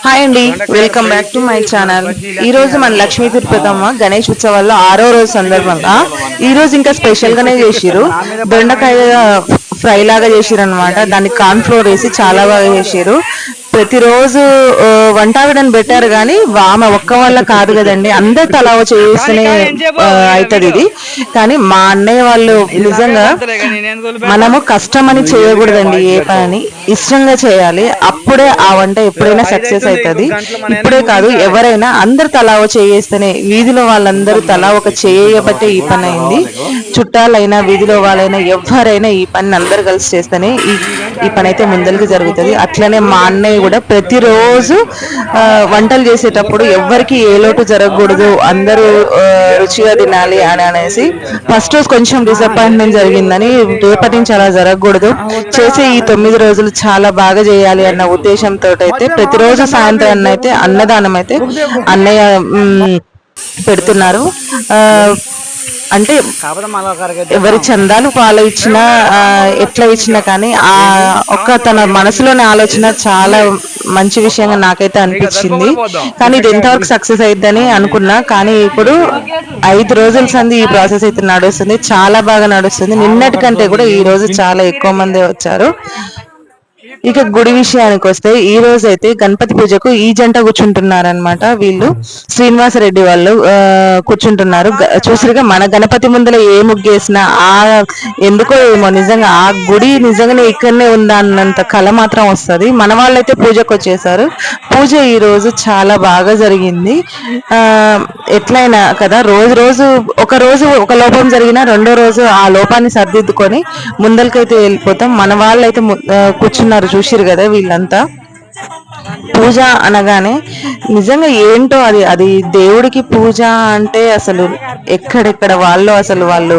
Hi అండి, welcome back to my channel. ఈ రోజు మన లక్ష్మీ తిరుపతమ్మ గణేష్ ఉత్సవాల్లో 6వ రోజు సందర్భంగా ఈ రోజు ఇంకా స్పెషల్ గానే చేసిరు. దొండకాయ ఫ్రై లాగా చేసిరు అనమాట. దాన్ని కార్న్ ఫ్లోర్ వేసి చాలా బాగా చేసిరు. ప్రతిరోజు వంటావిడని పెట్టారు కానీ ఆమె ఒక్క వల్ల కాదు కదండి, అందరు తలా చేస్తేనే అవుతుంది ఇది. కానీ మా అన్నయ్య వాళ్ళు నిజంగా మనము కష్టం అని చేయకూడదండి, ఏ పని ఇష్టంగా చేయాలి. అప్పుడే ఆ వంట ఎప్పుడైనా సక్సెస్ అవుతుంది. ఇప్పుడే కాదు, ఎవరైనా అందరు తలా చేస్తేనే, వీధిలో వాళ్ళందరూ తలా ఒక చేయబట్టే ఈ పని అయింది. చుట్టాలైనా వీధిలో వాళ్ళైనా ఎవరైనా ఈ పని అందరు కలిసి చేస్తేనే ఈ పని అయితే ముందరికి జరుగుతుంది. అట్లనే మా అన్నయ్య కూడా ప్రతిరోజు వంటలు చేసేటప్పుడు ఎవ్వరికి ఏ లోటు జరగకూడదు, అందరూ రుచిగా తినాలి అని అనేసి ఫస్ట్ రోజు కొంచెం డిసప్పాయింట్మెంట్ జరిగిందని, రేపటి నుంచి అలా జరగకూడదు, చేసే ఈ 9 రోజులు చాలా బాగా చేయాలి అన్న ఉద్దేశంతో అయితే ప్రతిరోజు సాయంత్రాన్ని అయితే అన్నదానం అయితే అన్నయ్య పెడుతున్నారు. అంటే ఎవరి చందాలు పాలు ఇచ్చినా ఎట్లా ఇచ్చినా కానీ ఆ ఒక్క తన మనసులోని ఆలోచన చాలా మంచి విషయంగా నాకైతే అనిపించింది. కానీ ఇది ఎంతవరకు సక్సెస్ అయిద్దని అనుకున్నా, కానీ ఇప్పుడు 5 రోజుల సంది ఈ ప్రాసెస్ అయితే నడుస్తుంది. చాలా బాగా నడుస్తుంది. నిన్నటి కంటే కూడా ఈ రోజు చాలా ఎక్కువ మంది వచ్చారు. ఇక గుడి విషయానికి వస్తే ఈ రోజు అయితే గణపతి పూజకు ఈ జంట కూర్చుంటున్నారనమాట. వీళ్ళు శ్రీనివాసరెడ్డి వాళ్ళు కూర్చుంటున్నారు. చూసిగా మన గణపతి ముందర ఏ ముగ్గేసినా ఆ ఎందుకో ఏమో నిజంగా ఆ గుడి నిజంగానే ఇక్కడనే ఉందా అన్నంత కళ మాత్రం వస్తుంది. మన వాళ్ళైతే పూజకు వచ్చేసారు. పూజ ఈ రోజు చాలా బాగా జరిగింది. ఎట్లయినా కదా, రోజు రోజు ఒక రోజు ఒక లోపం జరిగినా రెండో రోజు ఆ లోపాన్ని సర్దిద్దుకొని ముందరికైతే వెళ్ళిపోతాం. మన వాళ్ళైతే కూర్చున్నారు, చూసిరు కదా వీళ్ళంతా. పూజ అనగానే నిజంగా ఏంటో అది అది దేవుడికి పూజ అంటే అసలు ఎక్కడెక్కడ వాళ్ళు అసలు వాళ్ళు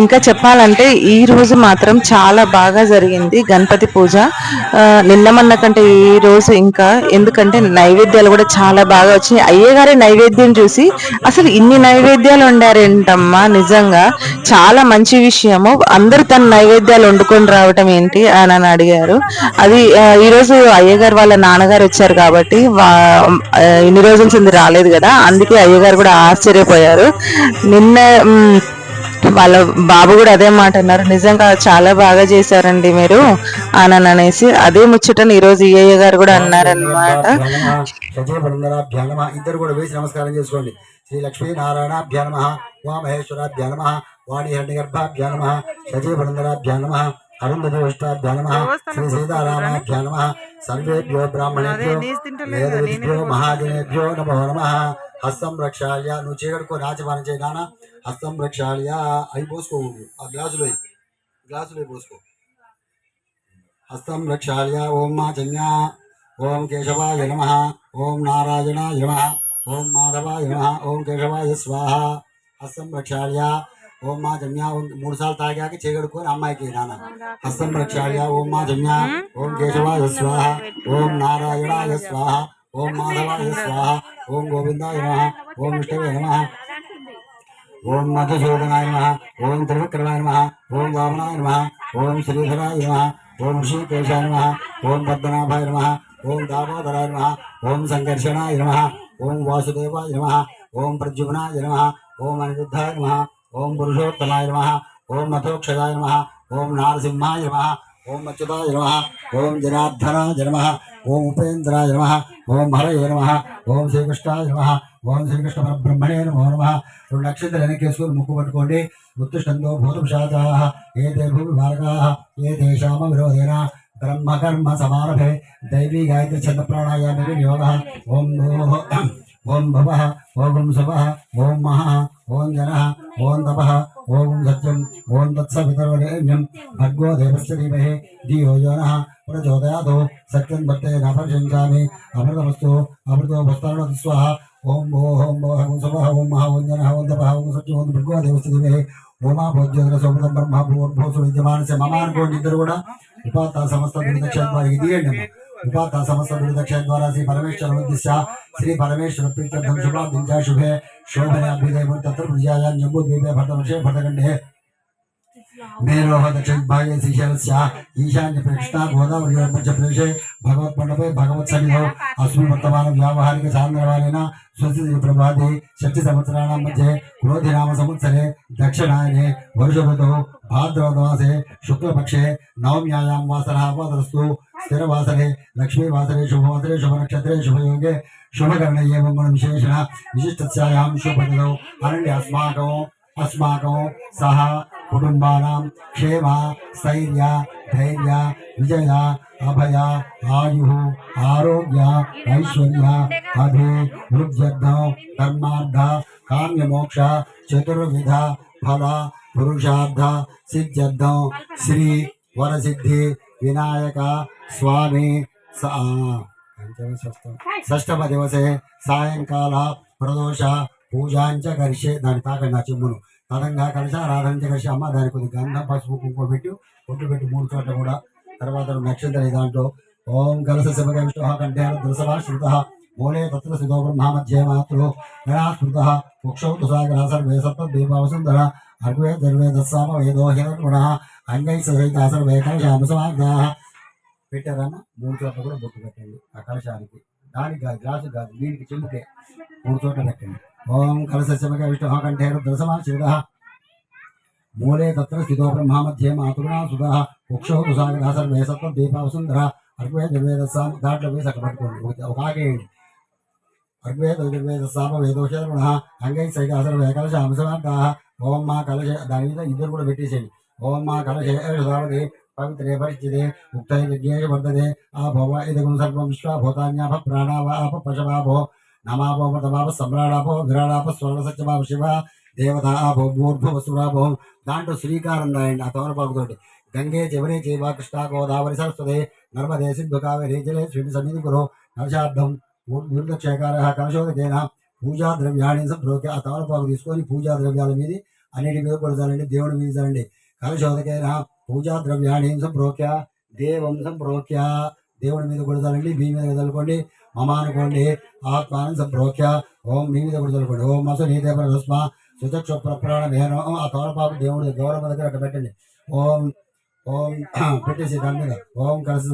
ఇంకా చెప్పాలంటే ఈ రోజు మాత్రం చాలా బాగా జరిగింది గణపతి పూజ. నిన్న మొన్న కంటే ఈ రోజు ఇంకా, ఎందుకంటే నైవేద్యాలు కూడా చాలా బాగా వచ్చినాయి. అయ్యగారి నైవేద్యం చూసి అసలు ఇన్ని నైవేద్యాలు వండారేంటమ్మా, నిజంగా చాలా మంచి విషయము. అందరూ తన నైవేద్యాలు వండుకొని రావటం ఏంటి అని అడిగారు. అది ఈరోజు అయ్యగారు వాళ్ళ నాన్నగారు వచ్చారు కాబట్టి ఇన్ని రోజుల నుంచి రాలేదు కదా, అందుకే అయ్యగారు కూడా ఆశ్చర్యపోయారు. నిన్న వాళ్ళ బాబు కూడా అదే మాట అన్నారు, నిజంగా చాలా బాగా చేశారండి మీరు అని అనేసి. అదే ముచ్చటని ఈరోజు ఈయ్య గారు కూడా అన్నారనమాట. ఇద్దరు కూడా వేసి నమస్కారం చేసుకోండి. శ్రీ లక్ష్మీ నారాయణాభ్యా నమః, ఉమామహేశ్వరాభ్యా నమః, వాణి హిరణ్యగర్భాభ్యా నమః, సజీవనందనాభ్యా నమః, అరుంధతిష్టాభ్యా నమః, శ్రీ సీతారామాభ్యా నమః. సర్వేభ్యో బ్రాహ్మణేభ్యో వేదవిభ్యో మహాజనేభ్యో నమో నమః. హస్తం రక్షాళ్య, నువ్వు చేయగడుకో రాజపానం చేయి నాన్న. హస్తం రక్షాళ్య, అవి పోసుకోకూడదు, ఆ గ్లాసులో పోసుకో. హస్తం రక్షాళ్య. ఓం మాచన్య, ఓం కేశవాయ నమః, ఓం నారాయణాయ నమః, ఓం మాధవాయ నమః, ఓం కేశవాయ స్వాహ. హస్తం రక్షాళ్య. ఓం మా జన్య, 3 సార్లు తాగాక చేయగడుకొని అమ్మాయికి నాన్న. హస్తం రక్షాళ్య. ఓం మా జన్య, ఓం కేశవాయ స్వాహ, ఓం నారాయణాయ స్వాహ, ఓం మాధవాయ స్వాహ, ఓం గోవిందాయ నమః, ఓం విష్ణవే నమః, ఓం మధుసూదనాయ నమః, ఓం త్రివిక్రమాయ నమః, ఓం వామనాయ నమః, ఓం శ్రీధరాయ నమః, ఓం శ్రీకేశాయ నమః, ఓం పద్మనాభాయ నమః, ఓం దామోదరాయ నమః, ఓం సంకర్షణాయ నమః, ఓం వాసుదేవాయ నమః, ఓం ప్రద్యుమ్నాయ నమః, ఓం అనిరుద్ధాయ నమః, ఓం పురుషోత్తమాయ నమః, ఓం మథోక్షదాయ నమః, ఓం నారసింహాయ నమః, ఓం అచ్యుతాయ నమః, ఓం జనార్దనాయ నమః, ఓం ఉపేంద్రాయ నమః, ఓం హరయే నమః, ఓం శ్రీకృష్ణాయ నమః, ఓం శ్రీకృష్ణ పరబ్రహ్మణే నమో నమః. 2 నక్షత్రాలు వెనకేసుకొని ముక్కు పట్టుకోండి. ఉత్తిష్టంతో భూతపిశాచాః ఏతే భూమి మార్గాః ఏ తేషామ విరోధేన బ్రహ్మకర్మ సమారభే దైవీ గాయత్రి ఛంద ప్రాణాయామ వినియోగః. ఓం భూః, ఓం భవః, ఓం శుభః, ఓం మహః, ఓం జనః, ఓం తపః, ఓం సత్యం, ఓం తత్సవితుర్వరేణ్యం భర్గో దేవస్య ధీమహి ధియో యో నః ప్రచోదయాత్. సత్యం భక్తేన పరిశంసామి అమృతమస్తు అమృతో భస్తరణోతు స్వాహ. ఓం భోః, ఓం భోః, ఓం శుభః, ఓం మహః, ఓం జనః, ఓం తపః, ఓం సత్యం, ఓం భర్గో దేవస్య ధీమహి ఓమా భోజ్యోతిర సోమృతం బ్రహ్మ భూర్భువస్సుః విద్యమానస్య మమ అనుకోండి. ఇద్దరు కూడా ఉపాత సమస్త దురిదక్ష తీయండి. ఉపాత సమస్త దురిదక్ష ద్వారా శ్రీ పరమేశ్వర ఉద్దిశ్య శ్రీ పరమేశ్వర ప్రీత్యర్థం శుభాబ్దించ శుభే శోభనే అభ్యుదయ తత్ర విజయాయాం జంబూ ద్వీపే భరతవర్షే భరతఖండే मेरोह दक्षिणभागे श्रीशैलस्य ईशान्य कृष्णा गोदावरी मध्यप्रदेशे भगवत्मण्डपे भगवत्सन्निधौ अस्मिन् वर्तमान व्यावहारिक चान्द्रमानेन स्वस्ति प्रभाते षष्टि संवत्सराणां मध्ये क्रोधिनाम संवत्सरे दक्षिणायने वर्षऋतौ भाद्रपदमासे शुक्लपक्षे नवम्यायां वासरः वासरस्तु स्थिरवासरे लक्ष्मीवासरे शुभवासरे शुभनक्षत्रे शुभयोगे शुभकर्णे एवं विशेषण विशिष्टस्यायां शुभतिथौ अरण्य अस्माकं सह कुटुंबानां क्षेम स्थैर्य धैर्य विजय अभय आयु आरोग्य ऐश्वर्य अभिवृद्ध्यर्थं धर्मार्थ काम्यमोक्ष चतुर्विध फल पुरुषार्थ सिद्ध्यर्थं श्री वरसिद्धि विनायक स्वामी षष्ठम दिवसे सायंकाल प्रदोष పూజాంచ కరిషే దాని తాకండి నా చెమ్మును తదంగా కలిసి ఆరాధన కలిసి అమ్మ దానికి కొద్ది గంధం పసుపు కుంకుమ పెట్టి పొట్టు పెట్టి 3 చోట్ల కూడా తర్వాత నక్షత్ర దాంట్లో ఓం కలస శివగ విష్ణు కంఠే దృశభా శ్రుత మూలే తత్ర సిద్ధో బ్రహ్మ మధ్య మాతృ గణా స్మృత ముక్షౌ తుసాగర సర్వే సప్త దీపావసుందర అర్వే దర్వే దస్సామ వేదో హిరణ్గుణ అంగై సహిత సర్వే కలశామ సమాగ్నా పెట్టారన్న 3 చోట్ల కూడా బొట్టు పెట్టండి ఆ కలశానికి దానికి కాదు గ్లాసు కాదు దీనికి చెంబుకే 3 చోట్ల పెట్టండి ओम कलशस्यमक विष्णुः कंठे रुद्रसमान् शिरः मूले तत्र स्थितो ब्रह्मा मध्ये मातुना सुधः कुक्षौ तुसागरः सर्वे सत्त्वं दीपावसुन्धरः अर्ग्वेदवेदस्साम दाट्लवे सकपट्कोंडि ओकागेंडि अर्ग्वेदवेदस्साम वेदोषधर्मणः अंगैः सहितः सर्वे कलशांसवार्ताः ओम मा कलश दानि మీద ఇద్దరు కూడా పెట్టేసేయండి ఓం మా కలశే యదావదే పవిత్రే పరిచితే ఉక్తై యజ్ఞేయ వర్ధతే ఆ భవ ఇదగుం సర్వం విశ్వభూతాన్యాప ప్రాణావాప పశవాభో నమాపో మతమాప సమ్రాడాపో విరాడాపో స్వర్ణ సత్యమాప శివ దేవత ఆపో మూర్భువసురాపో దాంట్లో శ్రీకారం రాయండి ఆ తోరపాకుతోటి గంగే జవనే చేవ కృష్ణ గోదావరి సరస్వతి నర్మదే సింధు కావేరీ జలే శ్రీ సన్నిధి గురు కలశాబ్దం విరుదక్షేకార కలశోదకేన పూజా ద్రవ్యాన్ని సంప్రోక్య ఆ తోరపాకు తీసుకొని పూజా ద్రవ్యాల మీద అన్నిటి మీద కొడతానండి దేవుడి మీద చల్లండి కలశోదకేన పూజా ద్రవ్యాన్ని సంప్రోక్య దేవం సంప్రోక్య దేవుడి మీద కొడతానండి మీ మీద చల్లుకోండి మమ అనుకోండి ఆత్మానం సంప్రోక్య ఓం మీ మీద కూడా చదువుకోండి ఓం మసు నీ దేవ రస్మ సుచక్ష ప్రప్రాణ మేనం ఆ తోరపాకు దేవుడి గౌరవ దగ్గర అట్ట పెట్టండి ఓం ఓం పెట్టేసి దాని మీద ఓం కలశ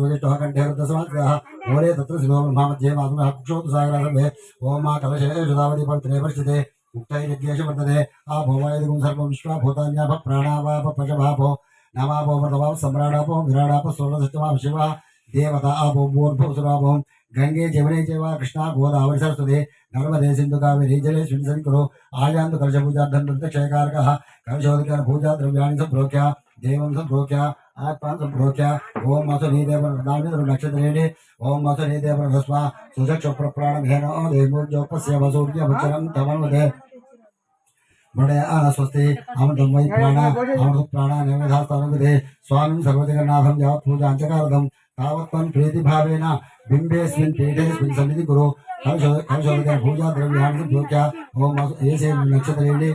కంఠే రుద్రసమాగ్రహ మూలే తత్ర శివో మధ్యే మాధున కుక్షోతు సాగరసమే ఓం మా కలశే సుధావతి పవిత్రే పరిచితే ముక్తై యజ్ఞేష వర్తతే ఆ భోవాయుధం సర్వం విశ్వభూతాన్యాప ప్రాణావాప పశవాపో నమాపో మతవాప సమ్రాడాపో విరాడాప స్వర్ణసత్యమాప శివ దేవత ఆపో మూర్భువసురాపో गंगे जमुने चैव कृष्णा गोदावरी सरस्वती नर्मदे सिंधु कावेरी जले स्विन्सन्कुरु आयान्तु कलशपूजार्थं नृत्यक्षयकारकः कलशोदकेन पूजा द्रव्याणि सम्प्रोक्य देवं सम्प्रोक्य आत्मानं सम्प्रोक्य ओम असुनीदेव नक्षत्रेणि ओम असुनीदेव रस्मा सुचक्षु प्रप्राणघेन देवोज्योपस्य वसूर्यवचनं तमन्वदे बड़े स्वस्ति अमृतं वै प्राण अमृत प्राण नैवेद्यास्तनुविधे स्वामी सर्वजगन्नाथं यावत् पूजाञ्चकारदं तावत्त्वं प्रीतिभावेन बिंबेस्मिन् पीठेस्मिन् सन्निधि गुरु कलशोदकेन पूजा द्रव्याणि सम्प्रोक्य ओम एसे नक्षत्रेणि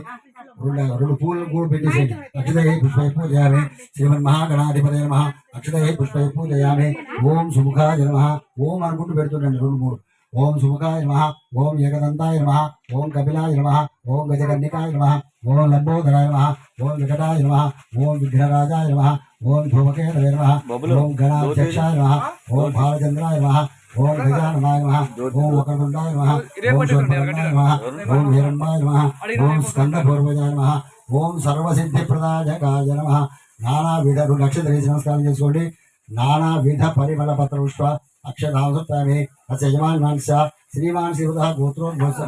రెండు పూలు కూడా పెట్టేసేయండి అక్షతై పుష్పై పూజయామి శ్రీమన్మహాగణాధిపతయ నమః అక్షతై పుష్పై పూజయామి ఓం సుముఖాయ నమః ఓం అనుకుంటూ పెడుతుండండి 2-3 ఓం సుముఖాయ నమః ఓం ఏకదంతాయ నమః ఓం కపిలాయ నమః ఓం గజకర్ణికాయ నమః ఓం లంబోదరాయ నమః ఓం వికటాయ నమః ఓం విఘ్నరాజాయ నమః ఓం ధూమకేతవే నమః ఓం గణాధ్యక్షాయ నమః ఓం భాలచంద్రాయ నమః ఓం గజాననాయ నమః ఓం వక్రతుండాయ నమః ఓం శూర్పకర్ణాయ నమః ఓం హిరణ్యాయ నమః ఓం స్కందపూర్వజాయ నమః ఓం సర్వసిద్ధిప్రదాయకాయ నమః నానావిధ నక్షత్ర నమస్కారం చేసుకోండి నానావిధ పరిమళ పత్ర పుష్ప అక్షరాం సప్తామి అస్య యజమాన్మాన్స్య శ్రీమాన్ శివదః గోత్రోద్భవస్య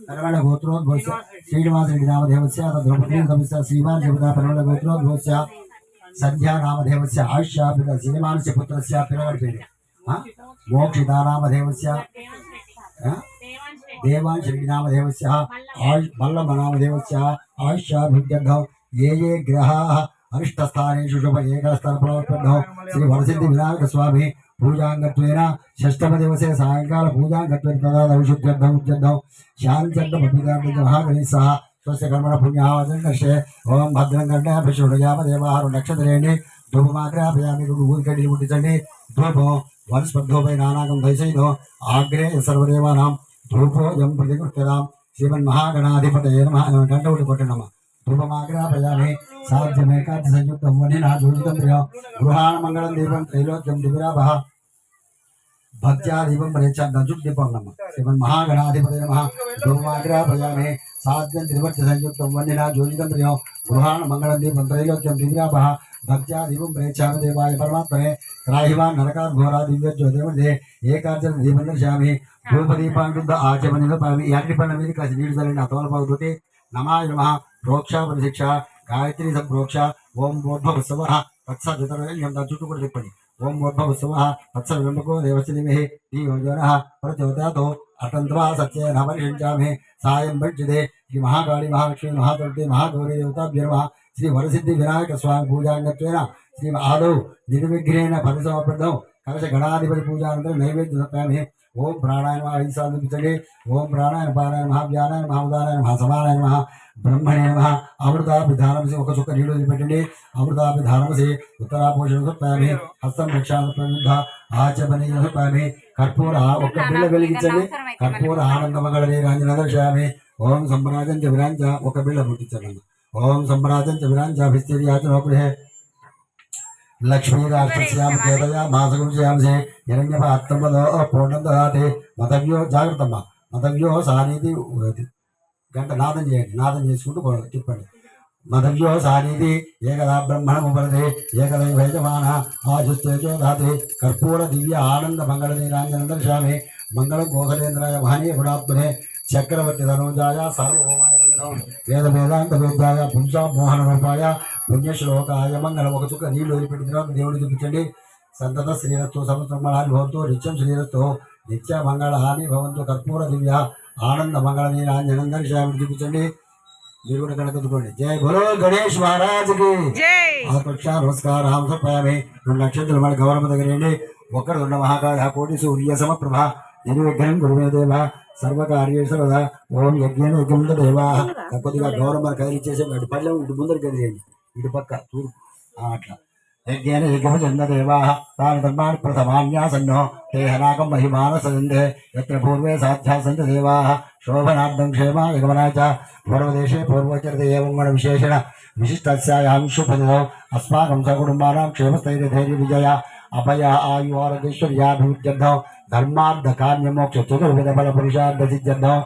పరిమళ గోత్రోద్భవస్య శ్రీనివాస రెడ్డి నామధేవస్య ద్రౌపదీ తమస్య శ్రీమాన్ శివదః పరిమళ గోత్రోద్భవస్య संध्या नामधेवस्य आयुष्य श्रीमानस्य पुत्रस्य पिरगडपेरे मोक्षिता नामधेवस्य देवांश रेड्डी नामधेवस्य मल्लम नामधेवस्य आयुष्याभिवृद्ध्यर्थं ये ग्रहाः अरिष्टस्थानेषु शुभ एकस्थलफलप्रदौ श्री वरसिद्धि विनायक स्वामी पूजांगत्वेन षष्ठमदिवसे सायंकाल पूजांगत्वेन तदा विशुद्ध्यर्थं उद्यद्धं शान्त्यर्थमभिदार्थं महागणेशः स्वस्य कर्मण पुण्यावचन कर्षे ओम भद्रं कर्णे अभिषुडयाम देवाहार नक्षत्रेणि धूपमाग्रापयामि ऊदिकड्डी मुट्टिंचंడి धूपो वनस्पद्धोपै नानागं दयसहितो आग्रे सर्वदेवानां धूपोऽयं प्रतिगृह्यतां श्रीमन्महागणाधिपतये नमः गण्डवटि कोट्टनमः धूपमाग्रापयामि साध्यमेकादि संयुक्तं वनिना जोजितं प्रियो गृहाण मंगलं देवं त्रैलोक्यं दिविरावः भक्त्या दीपं प्रयच्छ दीपं नमः श्रीमन् महागणाधिपतये नमः धूपमाग्रापयामि साध्यं त्रिवर्ष संयुक्तं वनिना जोजितं प्रियो गृहाण मंगलं देवं त्रैलोक्यं दिविरावः भक्त्या दीपं प्रयच्छामि देवाय परमात्मने त्राहिवान् नरकात् घोरा दिव्य ज्योतिर्मध्ये एकार्जन दीपं दर्शयामि धूपदीपांशुद्ध आचमनिदपामि यात्रिपणमिति कासि नीडु चलेन अतोलपवतुते नमाय नमः प्रोक्षा प्रशिक्षा गायत्री संप्रोक्षा ओम बोधवत्सवः तत्सवितुर्वरेण्यं చుట్టుకొని చెప్పండి ఓం बोधवत्सवः तत्सवितुर्वरेण्यो देवस्य धीमहि धियो यो नः प्रचोदयात् अतन्त्वा सत्येन परिषिञ्चामि सायं भज्यते श्री महाकाली महालक्ष्मी महादुर्गे महागौरी देवताभ्यो नमः श्री वरसिद्धि विनायक स्वामी पूजांगत्वेन श्री आदौ निर्विघ्नेन फलसमर्पणं कलश गणाधिपति पूजानन्तरं नैवेद्यं समर्पयामि ओम प्राणाय नमः ऐसालु पिचले ओम प्राणाय पाराय नमः व्यानाय नमः उदानाय नमः समानाय नमः ब्रह्मणे नमः अमृताभिधानमसि ఒక చుక్క నీళ్ళు పెట్టండి अमृताभिधानमसि ఉత్తరాపోషణ సమర్పయామి హస్తం రక్షామి ప్రవిద్ధ ఆచమనీయ సమర్పయామి కర్పూర ఒక బిళ్ళ వెలిగించండి కర్పూర ఆనందమంగళ నీరాంజన దర్శయామి ఓం సంప్రాజం చ విరాంజ ఒక బిళ్ళ ముట్టించండి ఓం సంప్రాజం చ విరాంజ భిస్తిర్యాచన గృహే लक्ष्मी राष्ट्रस्याम केतया मासगुंस्यामसे हिरण्यपात्रमदो पूर्णं ददाति मतव्यो जागृतम्म मतव्यो सानीति गंట నాదం చేయండి నాదం చేసుకుంటూ చెప్పండి మదవ్యో సానీతి ఏకదా బ్రహ్మణముపరదే ఏకదై వైజమాన ఆశుస్తేజో దాతి కర్పూర దివ్య ఆనంద మంగళ నీరాంజనం దర్శయామి మంగళం కోసలేంద్రాయ మహనీయ గుణాత్మనే చక్రవర్తి ధనుజాయ సార్వభౌమాయ మంగళం వేద వేదాంత వేద్యాయ పుంసా మోహన రూపాయ పుణ్యశ్లోకాయ మంగళం ఒక చుక్క నీళ్లు వదిలిపెట్టిన తర్వాత దేవుడు చూపించండి సంతత శ్రీరస్తు సంవత్సరాలు భవంతు నిత్యం శ్రీరస్తు నిత్య మంగళహాని భవంతు కర్పూర దివ్య ఆనంద మంగళ నీరాంజనం దర్శయామి చూపించండి మీరు కూడా కనుకొద్దుకోండి జై బలో గణేష్ మహారాజుకి ఆపక్ష నమస్కారం సమర్పయామి 2 నక్షత్రాలు మన గౌరవ దగ్గరండి ఒకరు ఉన్న మహాకాళ కోటి సూర్య సమప్రభ నిర్విఘ్నం గురుమే దేవ సర్వకార్యేషు సర్వదా ఓం యజ్ఞేన యజ్ఞం దేవా కొద్దిగా గౌరవం మన కదిలి చేసే అటు పల్లెం ఇటు ముందరికి కదిలేయండి ఇటు పక్క తూర్పు అట్లా యజ్ఞేన యజ్ఞం చంద్రదేవా తాను ధర్మాన్ని ప్రథమాన్యాసన్నో ते हनाकं महिमानसन्दे यत्र पूर्वे साध्या सन्ति देवाः शोभनार्थं क्षेमाय गमनाय च पूर्वदेशे पूर्वोच्चरते एवं गुणविशेषेण विशिष्टस्यायां शुभदौ अस्माकं सकुटुम्बानां क्षेमस्थैर्यधैर्यविजय अभय आयुरारोग्यैश्वर्याभिवृद्ध्यर्थं धर्मार्थकाम्यमोक्षचतुर्विधफलपुरुषार्थसिद्ध्यर्थं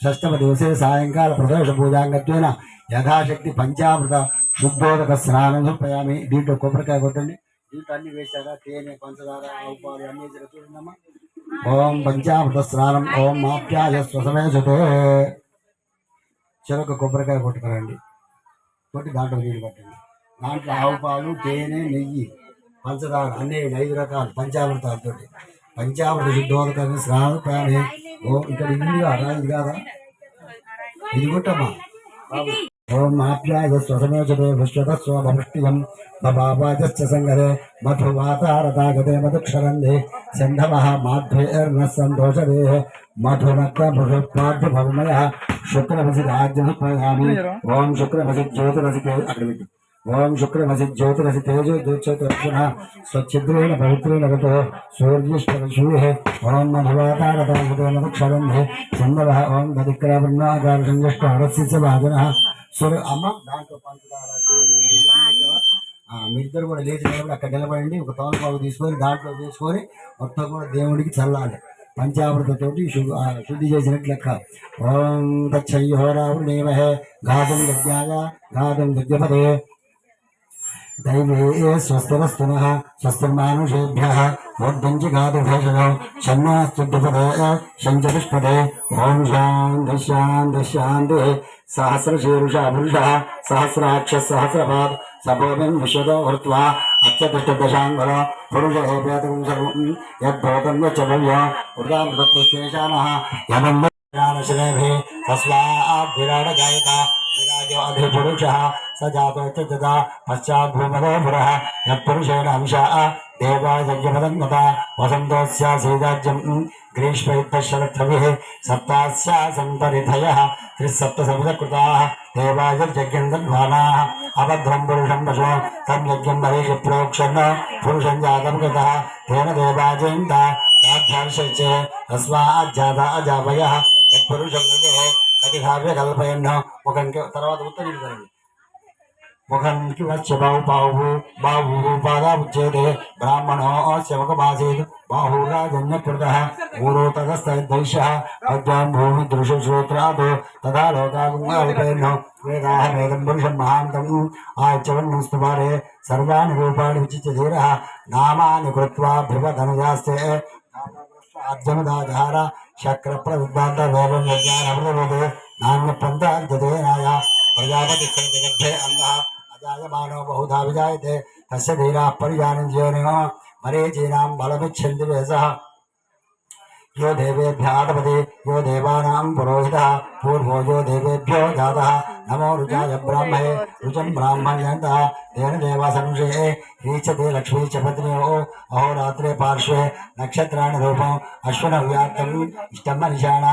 षष्ठमदिवसे सायङ्कालप्रदोषपूजाङ्गत्वेन यथाशक्ति पञ्चामृत शुद्धोदक स्नानं समर्पयामि దీంట్లో కొబ్బరికాయ కొట్టండి దీంట్లో అన్ని వేశాక తేనె పంచదార ఆవు పాలు అన్ని చూడమ్మా ఓం పంచామృత స్నానం ఓం మాప్యాయ స్వసమేషతే చెరొక కొబ్బరికాయ కొట్టుకురండి కొట్టి దాంట్లో నీళ్ళు పట్టండి దాంట్లో ఆవు పాలు తేనె నెయ్యి పంచదార అన్ని 5 రకాలు పంచామృతాలతో పంచామృత శుద్ధోదకాన్ని స్నానం కానీ ఓం ఇక్కడ ఇది కాదా ఇది కాదా ఇది కొట్టమ్మా ओम आप्याय स्वसमेषते विश्वतस्व भवष्टियं बबावाजश्च संगरे मधुवातारतागते मधुक्षरन्धे सन्धवः माध्वेर्नः सन्तोषदेः मधुनक्रमृषोत्पाद्यभवमयः शुक्रवसि राज्यमुत्पयामि ओम शुक्रवसि ज्योतिरसिते अग्रमिति ओम शुक्रवसि ज्योतिरसि तेजो ज्योतिर्पुनः स्वच्छिद्रेण पवित्रेण गतो सूर्यश्वरशूः ओम मधुवातारतागते मधुक्षरन्धे सन्धवः ओम दधिक्रावृण्णाकारसंजष्टहरस्य च वाजनः సరే అమ్మ దాంట్లో పంచదార మీరిద్దరు కూడా లేచి నిలబడి అక్కడ నిలబడండి ఒక తోలపాకు తీసుకొని దాంట్లో వేసుకొని మొత్తం కూడా దేవుడికి చల్లాలి పంచామృతతోటి శుద్ధి చేసినట్లు లెక్క ఓం తచ్చయ్యోరావృణేమహే గాధం యజ్ఞాయ గాధం యజ్ఞపదే दैवे स्वस्तिरस्तुनः स्वस्तिर्मानुषेभ्यः ऊर्ध्वं च गातुभेषणो शन्नास्तुभ्यपदे शञ्चतुष्पदे ॐ शान्तिः शान्तिः शान्तिः सहस्रशीर्षा पुरुषः सहस्राक्षः सहस्रपात् सभोमिं विश्वतो हृत्वा अत्यतिष्ठदशाङ्गलो पुरुष एवेतकं सर्वं यद्भवतं यच्चव्यो वृदामृतत्वशेषानः यमं ज्ञानश्रेभिः तस्माद्विराडगायता विराजोऽधिपुरुषः स जातो च जदा पश्चाद्भूमतो पुरः यत्पुरुषेण अंशः देवायज्ञपदं गता वसन्तोऽस्यासीदाज्यं ग्रीष्मैत्तशरथविः सप्तास्यासन्तरिथयः त्रिसप्तसमुदकृताः देवायज्ञं दद्वानाः अभद्रं पुरुषं पशो तं यज्ञं भवेश प्रोक्षन् पुरुषं जातं गतः तेन देवाजयन्ता साध्यार्षे तस्माज्जाता अजावयः यत्पुरुषं कतिभाव्य कल्पयन् ముఖంకి తర్వాత ఉత్తరం ముఖంకి వచ్చే బాహు పాదాముచ్చేతే బ్రాహ్మణో శవకమాసేత్ బాహురాజన్యకృత ఊరో తదస్తైష అద్యాం భూమి దృశ్యశ్రోత్రాదో తదా లోకాగుంగాల్పేన్నో వేదాహ వేదం పురుషం మహాంతం ఆచవన్ స్తువారే సర్వాణి రూపాణి విచిత్య ధీరః నామాని కృత్వా భృవధనుజాస్తే ఆద్యముదాధార శక్ర ప్రవిద్వాంత వేదం యజ్ఞానమృతమోదే నాణ్యపంచాంతదేనాయ ప్రజాపతి జగద్ధే అంధః అజాయమానో బహుధా విజాయతే తస్య ధీరాः పరిజానంజ్యోనినో మరీచీనాం బలమిచ్ఛन्ति వేసః यो देवेभ्यः आदपति यो देवानां पुरोहितः पूर्वो यो देवेभ्यो जातः नमो रुचाय ब्राह्मणे रुचं ब्राह्मण्यन्तः तेन देवासंशये रीचते लक्ष्मी च पत्न्यो अहोरात्रे पार्श्वे नक्षत्राणि रूपम् अश्विनव्याप्तम् इष्टं मनिषाण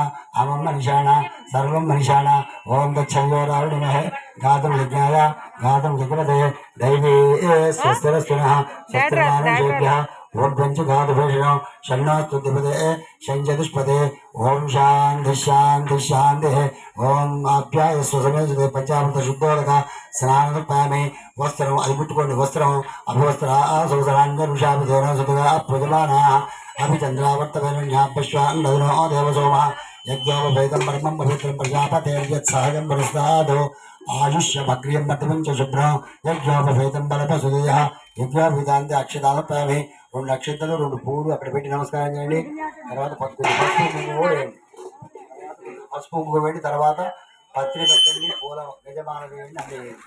अमं मनिषाण सर्वं मनिषाण ॐ तच्छयोरावृणिमहे गातुं यज्ञाय गातुं जग्रते दैवी स्वस्तिरस्तुनः स्वस्तिर्मानुषेभ्यः ऊर्ध्वञ्चुघातभूषणो षण्णोस्तुतिपदे शञ्चतुष्पदे ॐ शान्ति शान्ति शान्तिः ॐ आप्यायस्व समेजते पञ्चामृतशुद्धोदक स्नानपामि वस्त्रम् अदिपुट्टुकोण्डि वस्त्रम् अभिवस्त्रा सौसराङ्गरुषाभिधेन सुतगा प्रजमानाः अभिचन्द्रावर्तवेनुन्यापश्वान् नदनो देवसोमः यज्ञोपभेदं परमं पवित्रं प्रजापतेर्यत्सहजं पुरस्तादो आयुष्यमग्रियं मध्यमं च शुभ्रं यज्ञोपभेदं बलपसुदयः యజ్ఞాభిధాంతి అక్షతాలు ప్రామి 2 నక్షత్రాలు 2 పూలు అక్కడ పెట్టి నమస్కారం చేయండి. తర్వాత పసుపు పువ్వు వేయండి. తర్వాత పత్రి పెట్టండి, పూల యజమాన వేయండి, అన్ని వేయండి.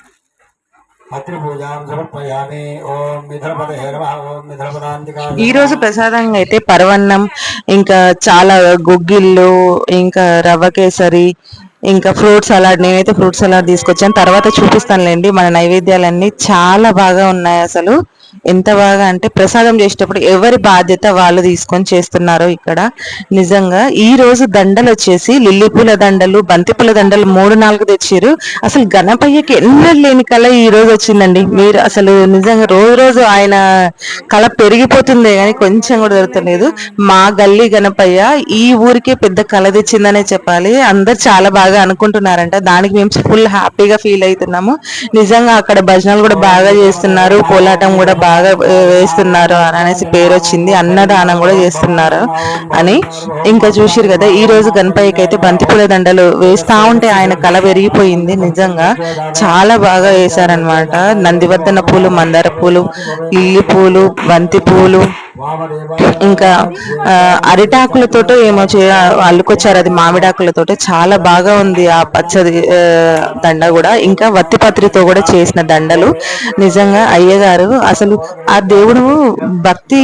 పత్రి పూజాం సమర్పయామి. ఓం మిథునపదే నమః. ఓం మిథునపదాంతికా. ఈ రోజు ప్రసాదంగా అయితే పరవన్నం, ఇంకా చాలా గుగ్గిళ్ళు, ఇంకా రవ్వ కేసరి, ఇంకా ఫ్రూట్ సలాడ్. నేనైతే ఫ్రూట్ సలాడ్ తీసుకొచ్చాను, తర్వాత చూపిస్తానులేండి. మన నైవేద్యాలన్నీ చాలా బాగా ఉన్నాయి. అసలు ఎంత బాగా అంటే ప్రసాదం చేసేటప్పుడు ఎవరి బాధ్యత వాళ్ళు తీసుకొని చేస్తున్నారు ఇక్కడ. నిజంగా ఈ రోజు దండలు వచ్చేసి లిల్లీ పూల దండలు, బంతిపూల దండలు 3-4 తెచ్చారు. అసలు గణపయ్యకి ఎన్నడూ లేని కళ ఈ రోజు వచ్చిందండి. మీరు అసలు నిజంగా రోజు రోజు ఆయన కళ పెరిగిపోతుంది కానీ కొంచెం కూడా దొరకలేదు. మా గల్లీ గణపయ్య ఈ ఊరికే పెద్ద కళ తెచ్చిందనే చెప్పాలి. అందరు చాలా బాగా అనుకుంటున్నారంట. దానికి మేము ఫుల్ హ్యాపీగా ఫీల్ అవుతున్నాము. నిజంగా అక్కడ భజనలు కూడా బాగా చేస్తున్నారు, కోలాటం కూడా బాగా వేస్తున్నారు అనేసి పేరు వచ్చింది. అన్నదానం కూడా చేస్తున్నారు అని. ఇంకా చూసిరు కదా, ఈ రోజు గణపయ్యకి అయితే బంతిపూల దండలు వేస్తా ఉంటే ఆయన కళ పెరిగిపోయింది. నిజంగా చాలా బాగా వేశారనమాట. నందివర్ధన పూలు, మందార పూలు, లిల్లీ పూలు, బంతి పూలు, ఇంకా అరిటాకులతోటో ఏమో అల్లుకొచ్చారు. అది మామిడాకులతోటి చాలా బాగా ఉంది ఆ పచ్చది దండ కూడా. ఇంకా వత్తిపత్రితో కూడా చేసిన దండలు. నిజంగా అయ్యగారు అసలు ఆ దేవుడు భక్తి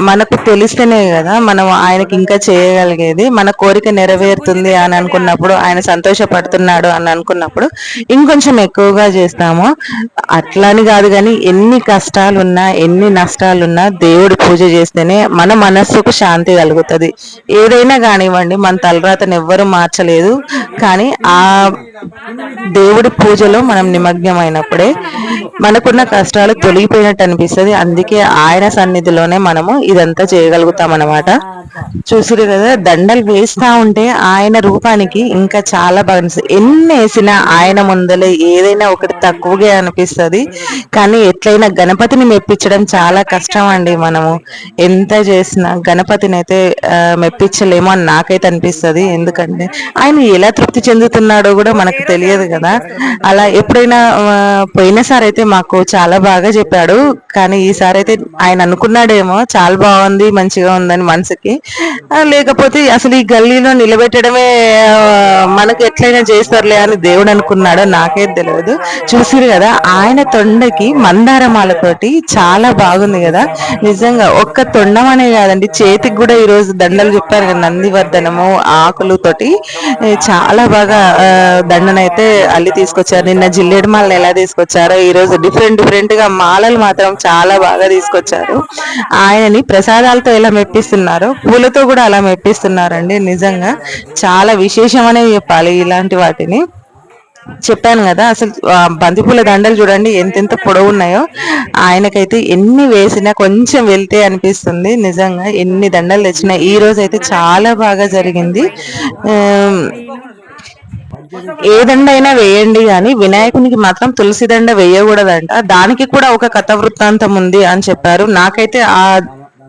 మనకు తెలిస్తేనే కదా మనం ఆయనకి ఇంకా చేయగలిగేది. మన కోరిక నెరవేరుతుంది అని అనుకున్నప్పుడు, ఆయన సంతోషపడుతున్నాడు అని అనుకున్నప్పుడు ఇంకొంచెం ఎక్కువగా చేస్తాము. అట్లని కాదు కానీ ఎన్ని కష్టాలున్నా, ఎన్ని నష్టాలున్నా దేవుడు పూజ చేస్తేనే మన మనస్సుకు శాంతి కలుగుతుంది. ఏదైనా కానివ్వండి, మన తలరాతను ఎవ్వరూ మార్చలేదు, కానీ ఆ దేవుడి పూజలో మనం నిమగ్నమైనప్పుడే మనకున్న కష్టాలు తొలగిపోయినట్టు అనిపిస్తుంది. అందుకే ఆయన సన్నిధిలోనే మనము ఇదంతా చేయగలుగుతాం అన్నమాట. చూసిరు కదా, దండలు వేస్తా ఉంటే ఆయన రూపానికి ఇంకా చాలా బాగా అనిపిస్తుంది. ఎన్ని వేసినా ఆయన ముందలే ఏదైనా ఒకటి తక్కువగా అనిపిస్తుంది. కానీ ఎట్లయినా గణపతిని మెప్పించడం చాలా కష్టం అండి. మనము ఎంత చేసినా గణపతిని అయితే మెప్పించలేమో అని నాకైతే అనిపిస్తుంది. ఎందుకంటే ఆయన ఎలా తృప్తి చెందుతున్నాడో కూడా మనకు తెలియదు కదా. అలా ఎప్పుడైనా పోయినసారి అయితే మాకు చాలా బాగా చెప్పాడు, కానీ ఈసారి అయితే ఆయన అనుకున్నాడేమో చాలా బాగుంది, మంచిగా ఉందని మనసుకి. లేకపోతే అసలు ఈ గల్లీలో నిలబెట్టడమే మనకు ఎట్లయినా చేస్తారులే అని దేవుడు అనుకున్నాడో నాకైతే తెలియదు. చూసిరు కదా, ఆయన తొండకి మందారమాలతోటి చాలా బాగుంది కదా. నిజంగా ఒక్క తొండం అనే కాదండి, చేతికి కూడా ఈ రోజు దండలు చెప్పారు కదా, నందివర్ధనము ఆకులతోటి చాలా బాగా దండనైతే అల్లి తీసుకొచ్చారు. నిన్న జిల్లేడు మాలను ఎలా తీసుకొచ్చారో ఈ రోజు డిఫరెంట్ గా మాలలు మాత్రం చాలా బాగా తీసుకొచ్చారు. ఆయనని ప్రసాదాలతో ఎలా మెప్పిస్తున్నారో పూలతో కూడా అలా మెప్పిస్తున్నారండి. నిజంగా చాలా విశేషమనే చెప్పాలి ఇలాంటి వాటిని. చెప్పాను కదా, అసలు బంతిపూల దండలు చూడండి ఎంతెంత పొడవు ఉన్నాయో. ఆయనకైతే ఎన్ని వేసినా కొంచెం వెళ్తే అనిపిస్తుంది. నిజంగా ఎన్ని దండలు తెచ్చినా ఈ రోజు అయితే చాలా బాగా జరిగింది. ఏ దండ అయినా వేయండి కానీ వినాయకునికి మాత్రం తులసి దండ వేయకూడదంట. దానికి కూడా ఒక కథ వృత్తాంతం ఉంది అని చెప్పారు. నాకైతే ఆ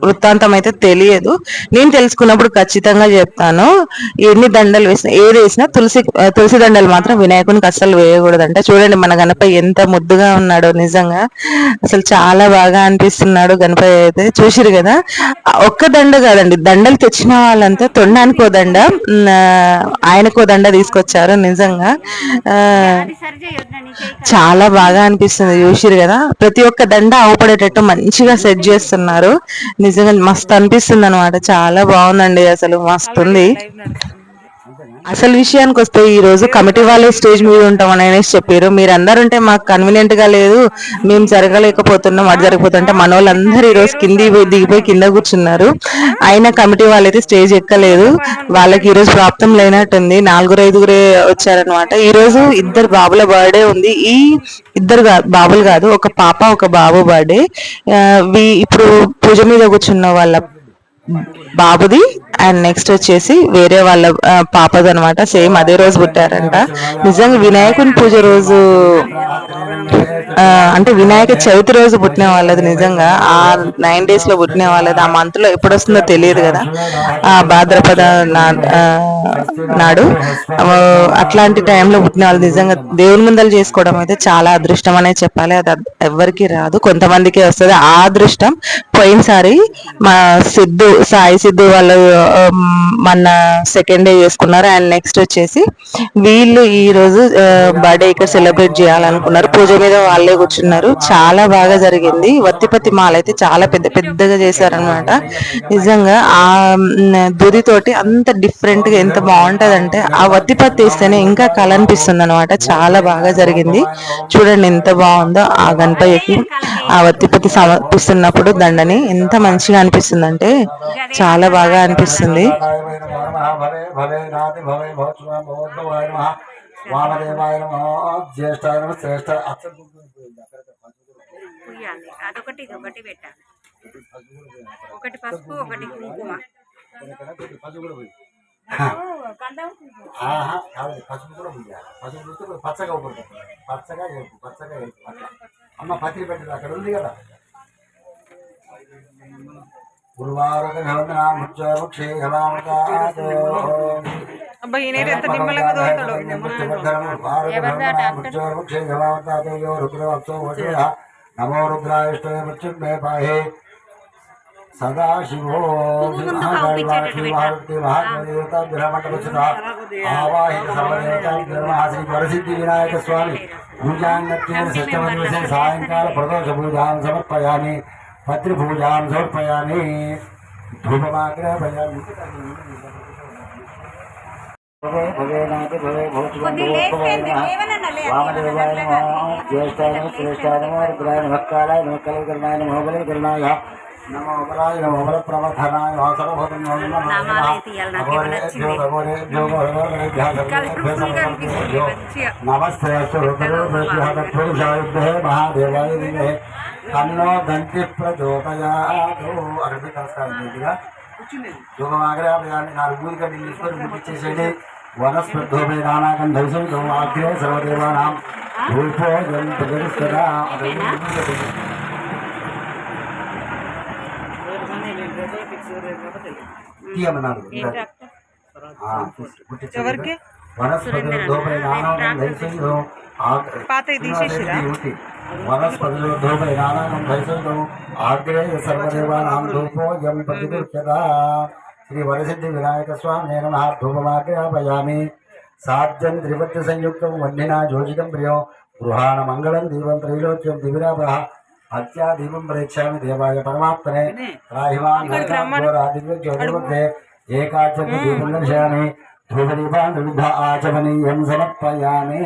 వృత్తాంతం అయితే తెలియదు. నేను తెలుసుకున్నప్పుడు ఖచ్చితంగా చెప్తాను. ఎన్ని దండలు వేసినా ఏది వేసినా తులసి దండలు మాత్రం వినాయకునికి అస్సలు వేయకూడదంట. చూడండి మన గణపతి ఎంత ముద్దుగా ఉన్నాడో, నిజంగా అసలు చాలా బాగా అనిపిస్తున్నాడు గణపతి అయితే. చూసిరు కదా, ఒక్క దండ కాదండి, దండలు తెచ్చిన వాళ్ళంతా తొండానికి ఓ దండ, ఆయనకో దండ తీసుకొచ్చారు. నిజంగా ఆ చాలా బాగా అనిపిస్తుంది. చూసిరు కదా, ప్రతి ఒక్క దండ అవపడేటట్టు మంచిగా సెట్ చేస్తున్నారు. నిజంగా మస్తు అనిపిస్తుంది అనమాట. చాలా బాగుందండి, అసలు మస్తు ఉంది. అసలు విషయానికి వస్తే ఈ రోజు కమిటీ వాళ్ళే స్టేజ్ మీద ఉంటామని అనేసి చెప్పారు. మీరు అందరు ఉంటే మాకు కన్వీనియంట్ గా లేదు, మేము జరగలేకపోతున్నాం, అటు జరిగిపోతుంటే మన వాళ్ళందరూ ఈ రోజు దిగిపోయి కింద కూర్చున్నారు. అయినా కమిటీ వాళ్ళైతే స్టేజ్ ఎక్కలేదు. వాళ్ళకి ఈ రోజు ప్రాప్తం లేనట్టుంది. 4-5 వచ్చారనమాట. ఈ రోజు ఇద్దరు బాబుల బర్త్డే ఉంది. ఈ ఇద్దరు బాబులు కాదు, ఒక పాప ఒక బాబు బర్త్డే. ఇప్పుడు పూజ మీద కూర్చున్న వాళ్ళ బాబుది అండ్ నెక్స్ట్ వచ్చేసి వేరే వాళ్ళ పాపది అనమాట. సేమ్ అదే రోజు పుట్టారంట. నిజంగా వినాయకుని పూజ రోజు అంటే వినాయక చవితి రోజు పుట్టిన వాళ్ళది. నిజంగా ఆ 9 days లో పుట్టిన వాళ్ళది. ఆ మంత్ లో ఎప్పుడు వస్తుందో తెలియదు కదా, ఆ భాద్రపద నాడు అట్లాంటి టైంలో పుట్టిన వాళ్ళు. నిజంగా దేవుని ముందలు చేసుకోవడం అయితే చాలా అదృష్టం అనే చెప్పాలి. అది ఎవరికి రాదు, కొంతమందికే వస్తుంది ఆ అదృష్టం. పోయినసారి మా సాయి సిద్ధు వాళ్ళు మన సెకండ్ డే చేసుకున్నారు. అండ్ నెక్స్ట్ వచ్చేసి వీళ్ళు ఈ రోజు బర్త్డే ఇక్కడ సెలబ్రేట్ చేయాలనుకున్నారు. పూజ మీద వాళ్ళే కూర్చున్నారు. చాలా బాగా జరిగింది. వత్తిపత్తి మాల అయితే చాలా పెద్ద పెద్దగా చేశారనమాట. నిజంగా ఆ దుదితోటి అంత డిఫరెంట్ గా ఎంత బాగుంటదంటే, ఆ వత్తిపత్తి వేస్తేనే ఇంకా కళ అనిపిస్తుంది అనమాట. చాలా బాగా జరిగింది. చూడండి ఎంత బాగుందో. ఆ గణపయ్యకి ఆ వత్తిపత్తి సమర్పిస్తున్నప్పుడు దండని ఎంత మంచిగా అనిపిస్తుంది అంటే చాలా బాగా అనిపిస్తుంది. అదొకటి ఇదొకటి పెట్టాలి. ఒకటి పసుపు ఒకటి కుంకుమ. పచ్చగా పచ్చగా పచ్చగా అమ్మ పత్రి పెట్టదు అక్కడ ఉంది కదా. నమో రుద్రాయ మృత్యుంజయ పాహే సదాశివో ఆవాహిత సర్వదేవతా వరసిద్ధి వినాయక స్వామి పూజాంగత్యేన షష్టమదివసే సాయంకాల ప్రదోష పూజాం సమర్పయామి, పత్రి పూజాం సమర్పయామి, ధూపమాగ్రహయామి. వామదేవాయ జ్యేష్ఠాయ శ్రేష్ఠాయ రుద్రాయ నమఃకారాయ నమఃకలకరణాయ నమోబలకరణాయ నమో బలాయ నమో బల ప్రవధనాయ సర్వభూతం నమస్తే రుద్రూషాయుద్ధే మహాదేవాయ విమహే తన్నో దంతి ప్రచోదయాత్. అరబీ నమస్కారం చేతిగా ధూపమాగ్రహయామి. 4 మూలిక కడ్డీలు తీసుకొని ముట్టించేసేయండి. వనస్పృద్ధోపే నానాగంధైసం అగ్రే సర్వదేవానాం ధూపోజం ప్రజరిస్తదా. తీయమన్నారు వనస్పతిపై నానాగం ధైసం ఆగ్రేయ సర్వదేవానాం ధూపోజం ప్రతిగృహ్యత. శ్రీ వరసిద్ధి వినాయక స్వామి నమః. ధూపమాగ్రహయామి. సాధ్యం త్రిపత్తి సంయుక్తం వన్నినా యోజితం ప్రియం గృహాణ మంగళం దీపం త్రైలోక్యం దివిరాభ హత్యా దీపం ప్రేక్షామి దేవాయ పరమాత్మనే రాహిమాన్ జ్యోతిర్మధ్యే ఏకాచర్య దీపం దర్శయామి. ధ్రువదీపాన్ వివిధ ఆచమనీయం సమర్పయామి.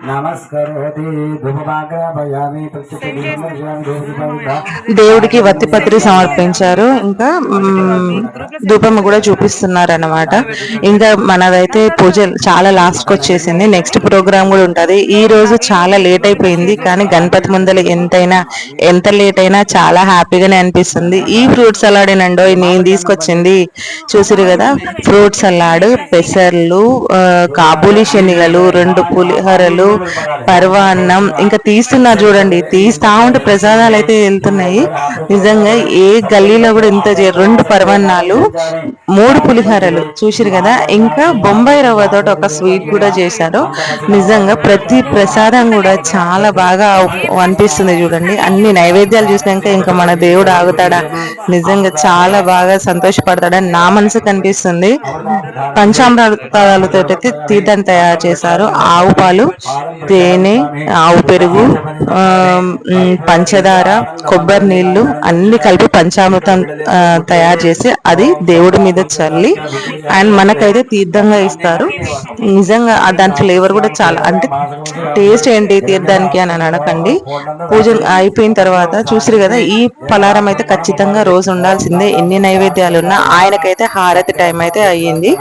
నమస్కరోతి ధూపమాగ్రహయామి. దేవుడికి వత్తిపత్రి సమర్పించారు. ఇంకా ధూపం కూడా చూపిస్తున్నారు అనమాట. ఇంకా మనదైతే పూజ చాలా లాస్ట్ కి వచ్చేసింది. నెక్స్ట్ ప్రోగ్రామ్ కూడా ఉంటది. ఈ రోజు చాలా లేట్ అయిపోయింది, కానీ గణపతి ముందర ఎంత లేట్ అయినా చాలా హ్యాపీగానే అనిపిస్తుంది. ఈ ఫ్రూట్ సలాడ్ ఏనండో నేను తీసుకొచ్చింది. చూసిరు కదా, ఫ్రూట్ సలాడ్ సలాడ్, పెసర్లు, కాబూలి శనగలు, 2 పులిహోరలు, పరవాన్నం, ఇంకా తీస్తున్నారు చూడండి. తీస్తా ఉంటే ప్రసాదాలు అయితే వెళ్తున్నాయి. నిజంగా ఏ గల్లీలో కూడా ఇంత 2 పరవాన్నాలు, 3 పులిహోరలు చూసిరు కదా. ఇంకా బొంబాయి రవ్వతో ఒక స్వీట్ కూడా చేశారు. నిజంగా ప్రతి ప్రసాదం కూడా చాలా బాగా అనిపిస్తుంది చూడండి. అన్ని నైవేద్యాలు చూసినాక ఇంకా మన దేవుడు ఆగుతాడా, నిజంగా చాలా బాగా సంతోషపడతాడని నా మనసు కనిపిస్తుంది. పంచామృతాలతో అయితే తీర్థం తయారు చేశారు. ఆవు పాలు, తేనె, ఆవు పెరుగు, పంచదార, కొబ్బరి నీళ్లు అన్ని కలిపి పంచామృతం తయారు చేసి అది దేవుడి మీద చల్లి అండ్ మనకైతే తీర్థంగా ఇస్తారు. నిజంగా దాని ఫ్లేవర్ కూడా చాలా, అంటే టేస్ట్ ఏంటి తీర్థానికి అని అనకండి. పూజ అయిపోయిన తర్వాత చూసిరు కదా, ఈ పలారం అయితే ఖచ్చితంగా రోజు ఉండాల్సిందే. ఎన్ని నైవేద్యాలు ఉన్నా ఆయనకైతే హారతి టైం అయితే అయ్యింది.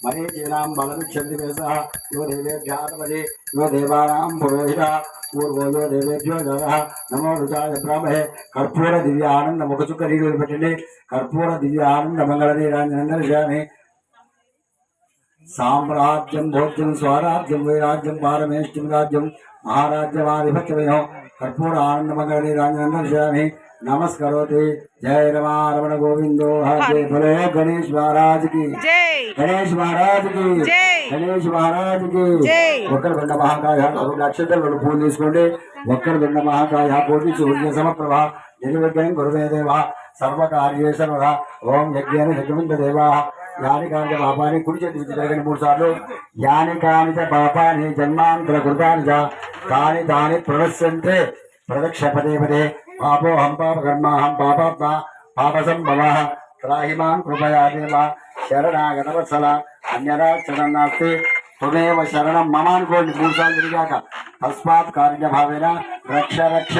मरीचीनां बलमिच्छन्ति वेसः यो देवेभ्यात्मजे यो देवानां पुरोहितः पूर्वो यो देवेभ्यो जगः नमो रुचाय ब्रह्महे कर्पूर दिव्यानंद मुखचुक्करीलु पेट्टंడి कर्पूर दिव्यानंद मंगलनीराजनं दर्शयामि साम्राज्यं भोज्यं स्वराज्यं वैराज्यं पारमेष्टिं राज्यं महाराज्यमाधिपत्यमयो कर्पूर आनंद मंगलनीराजनं दर्शयामि नमस्करोति जय रमण गोविंदो हरे बोलो गणेश महाराज की जय, गणेश महाराज की जय, गणेश महाराज की जय। वक्रतुंड महाकाय नक्षत्र पूजन తీసుకోండి. वक्रतुंड महाकाय कोटि सूर्य समप्रभ निर्विघ्नं कुरुते देवा सर्वकार्येषु सर्वदा ओम यज्ञेन यज्ञमिन्द्र देवा यानि कानि च पापानि कुడి చేతి జరగని 3 సార్లు यानि कानि च पापानि जन्मांतर कृतानि च तानि तानि प्रणश्यन्ते प्रदक्ष पदे पदे पापो हम पाप कर्मा हम पापात्मा पापसंभवः त्राहिमां कृपया देव शरणागत वत्सल अन्यरा शरणं नास्ति त्वमेव शरणं मम అనుకోండి 3 సార్లు తిరిగాక తస్మాత్ కార్యభావేన రక్ష రక్ష